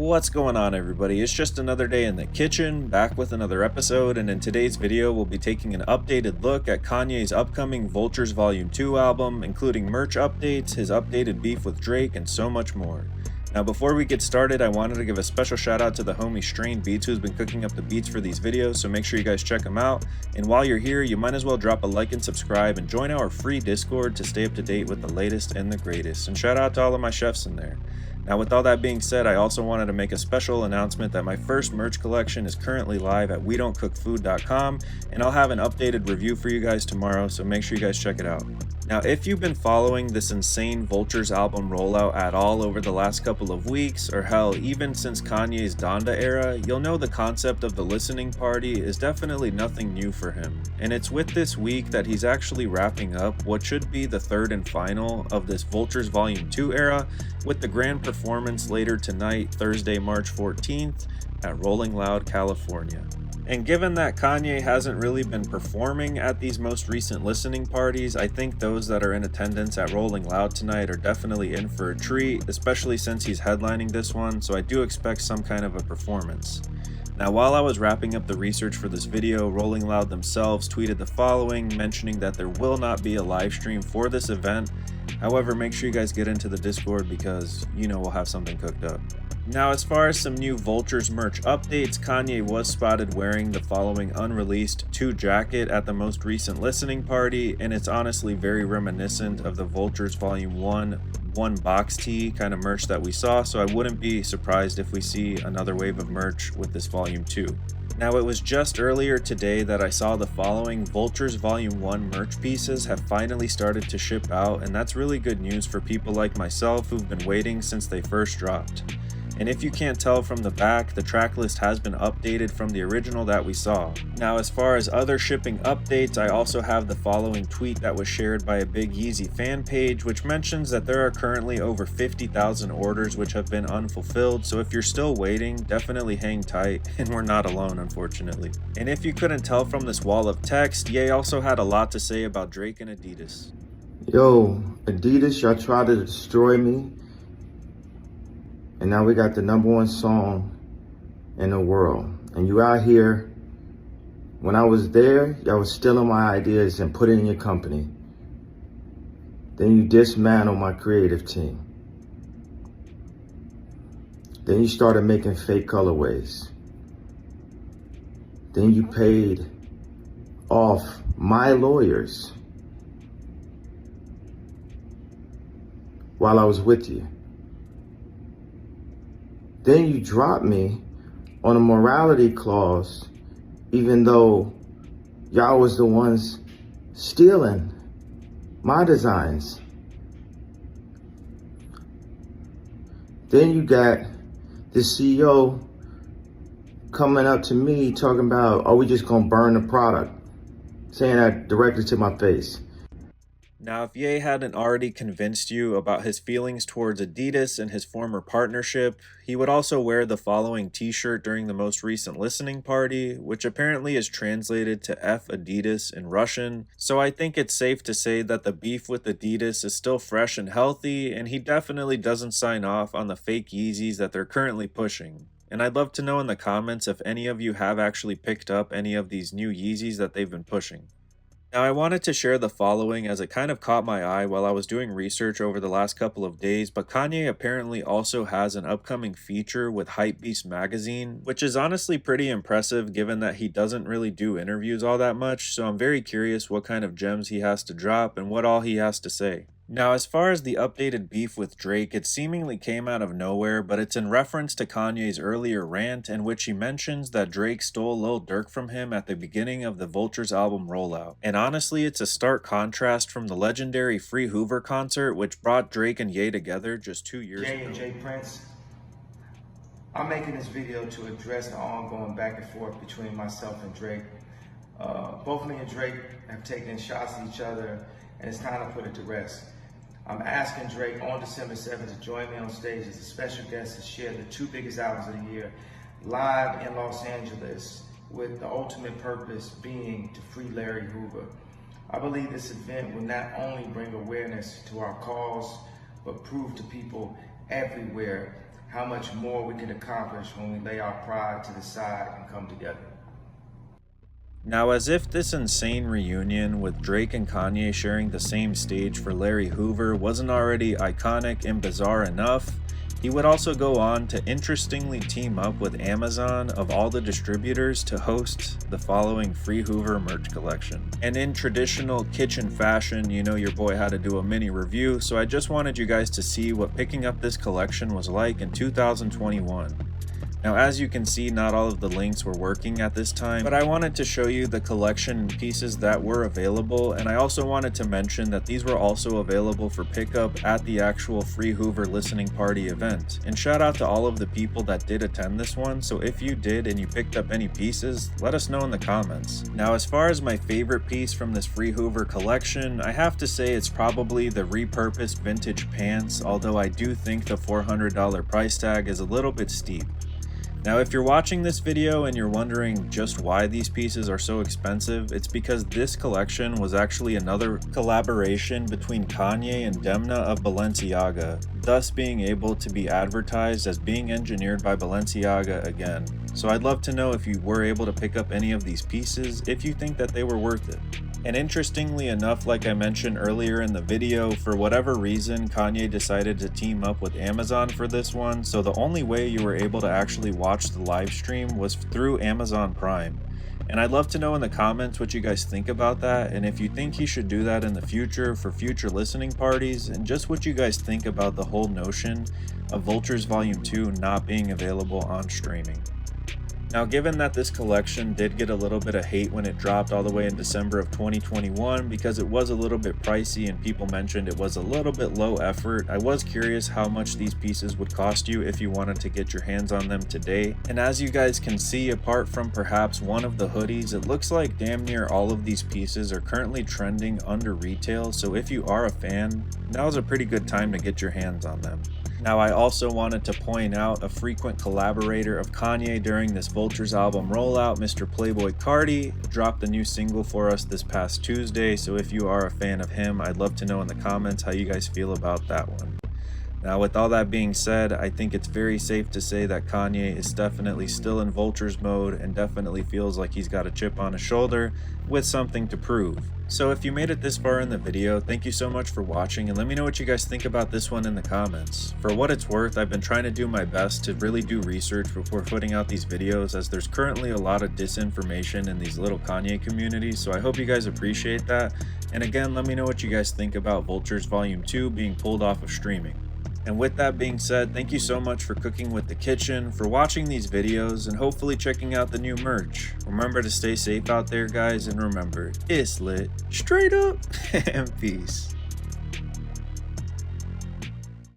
What's going on, everybody? It's just another day in the kitchen, back with another episode, and in today's video we'll be taking an updated look at Kanye's upcoming Vultures Volume 2 album, including merch updates, his updated beef with Drake, and so much more. Now before we get started, I wanted to give a special shout out to the homie Strained Beats who's been cooking up the beats for these videos, so make sure you guys check him out. And while you're here, you might as well drop a like and subscribe and join our free Discord to stay up to date with the latest and the greatest. And shout out to all of my chefs in there. Now with all that being said, I also wanted to make a special announcement that my first merch collection is currently live at wedontcookfood.com, and I'll have an updated review for you guys tomorrow, so make sure you guys check it out. Now if you've been following this insane Vultures album rollout at all over the last couple of weeks, or hell, even since Kanye's Donda era, you'll know the concept of the listening party is definitely nothing new for him. And it's with this week that he's actually wrapping up what should be the third and final of this Vultures Volume 2 era, with the grand performance later tonight, Thursday, March 14th, at Rolling Loud, California. And given that Kanye hasn't really been performing at these most recent listening parties, I think those that are in attendance at Rolling Loud tonight are definitely in for a treat, especially since he's headlining this one, so I do expect some kind of a performance. Now while I was wrapping up the research for this video, Rolling Loud themselves tweeted the following, mentioning that there will not be a live stream for this event. However, make sure you guys get into the Discord because you know we'll have something cooked up. Now as far as some new Vultures merch updates, Kanye was spotted wearing the following unreleased 2 jacket at the most recent listening party, and it's honestly very reminiscent of the Vultures Volume 1 box tee kind of merch that we saw, so I wouldn't be surprised if we see another wave of merch with this Volume 2. Now it was just earlier today that I saw the following Vultures Volume 1 merch pieces have finally started to ship out, and that's really good news for people like myself who've been waiting since they first dropped. And if you can't tell from the back, the track list has been updated from the original that we saw. Now as far as other shipping updates, I also have the following tweet that was shared by a big Yeezy fan page, which mentions that there are currently over 50,000 orders which have been unfulfilled, so if you're still waiting, definitely hang tight, and we're not alone unfortunately. And if you couldn't tell from this wall of text, Ye also had a lot to say about Drake and Adidas. Yo, Adidas, y'all tried to destroy me. And now we got the #1 song in the world. And you out here, when I was there, y'all was stealing my ideas and put it in your company. Then you dismantled my creative team. Then you started making fake colorways. Then you paid off my lawyers while I was with you. Then you dropped me on a morality clause, even though y'all was the ones stealing my designs. Then you got the CEO coming up to me talking about, are we just gonna burn the product? Saying that directly to my face. Now, if Ye hadn't already convinced you about his feelings towards Adidas and his former partnership, he would also wear the following t-shirt during the most recent listening party, which apparently is translated to F Adidas in Russian. So I think it's safe to say that the beef with Adidas is still fresh and healthy, and he definitely doesn't sign off on the fake Yeezys that they're currently pushing. And I'd love to know in the comments if any of you have actually picked up any of these new Yeezys that they've been pushing. Now I wanted to share the following as it kind of caught my eye while I was doing research over the last couple of days, but Kanye apparently also has an upcoming feature with Hypebeast magazine, which is honestly pretty impressive given that he doesn't really do interviews all that much, so I'm very curious what kind of gems he has to drop and what all he has to say. Now as far as the updated beef with Drake, it seemingly came out of nowhere, but it's in reference to Kanye's earlier rant in which he mentions that Drake stole Lil Durk from him at the beginning of the Vultures album Rollout. And honestly, it's a stark contrast from the legendary Free Hoover concert which brought Drake and Ye together just 2 years ago. And Jay Prince, I'm making this video to address the ongoing back and forth between myself and Drake. Both me and Drake have taken shots at each other, and it's time to put it to rest. I'm asking Drake on December 7th to join me on stage as a special guest to share the 2 biggest albums of the year live in Los Angeles, with the ultimate purpose being to free Larry Hoover. I believe this event will not only bring awareness to our cause, but prove to people everywhere how much more we can accomplish when we lay our pride to the side and come together. Now, as if this insane reunion with Drake and Kanye sharing the same stage for Larry Hoover wasn't already iconic and bizarre enough, he would also go on to interestingly team up with Amazon of all the distributors to host the following free Hoover merch collection. And in traditional kitchen fashion, you know your boy had to do a mini review, so I just wanted you guys to see what picking up this collection was like in 2021. Now, as you can see, not all of the links were working at this time, but I wanted to show you the collection pieces that were available, and I also wanted to mention that these were also available for pickup at the actual free Hoover listening party event. And shout out to all of the people that did attend this one, so if you did and you picked up any pieces, let us know in the comments. Now, as far as my favorite piece from this free Hoover collection, I have to say it's probably the repurposed vintage pants, although I do think the $400 price tag is a little bit steep. Now, if you're watching this video and you're wondering just why these pieces are so expensive, it's because this collection was actually another collaboration between Kanye and Demna of Balenciaga, thus being able to be advertised as being engineered by Balenciaga again. So I'd love to know if you were able to pick up any of these pieces, if you think that they were worth it. And interestingly enough, like I mentioned earlier in the video, for whatever reason, Kanye decided to team up with Amazon for this one, so the only way you were able to actually watch the live stream was through Amazon Prime. And I'd love to know in the comments what you guys think about that, and if you think he should do that in the future for future listening parties, and just what you guys think about the whole notion of Vultures Volume 2 not being available on streaming. Now, given that this collection did get a little bit of hate when it dropped all the way in December of 2021 because it was a little bit pricey and people mentioned it was a little bit low effort, I was curious how much these pieces would cost you if you wanted to get your hands on them today. And as you guys can see, apart from perhaps one of the hoodies, it looks like damn near all of these pieces are currently trending under retail, so if you are a fan, now's a pretty good time to get your hands on them. Now, I also wanted to point out a frequent collaborator of Kanye during this Vultures album rollout, Mr. Playboy Carti, dropped a new single for us this past Tuesday, so if you are a fan of him, I'd love to know in the comments how you guys feel about that one. Now, with all that being said, I think it's very safe to say that Kanye is definitely still in Vultures mode and definitely feels like he's got a chip on his shoulder with something to prove. So if you made it this far in the video, thank you so much for watching, and let me know what you guys think about this one in the comments. For what it's worth, I've been trying to do my best to really do research before putting out these videos, as there's currently a lot of disinformation in these little Kanye communities, so I hope you guys appreciate that. And again, let me know what you guys think about Vultures Volume 2 being pulled off of streaming. And with that being said, thank you so much for cooking with the kitchen, for watching these videos, and hopefully checking out the new merch. Remember to stay safe out there, guys, and remember, it's lit straight up, and peace.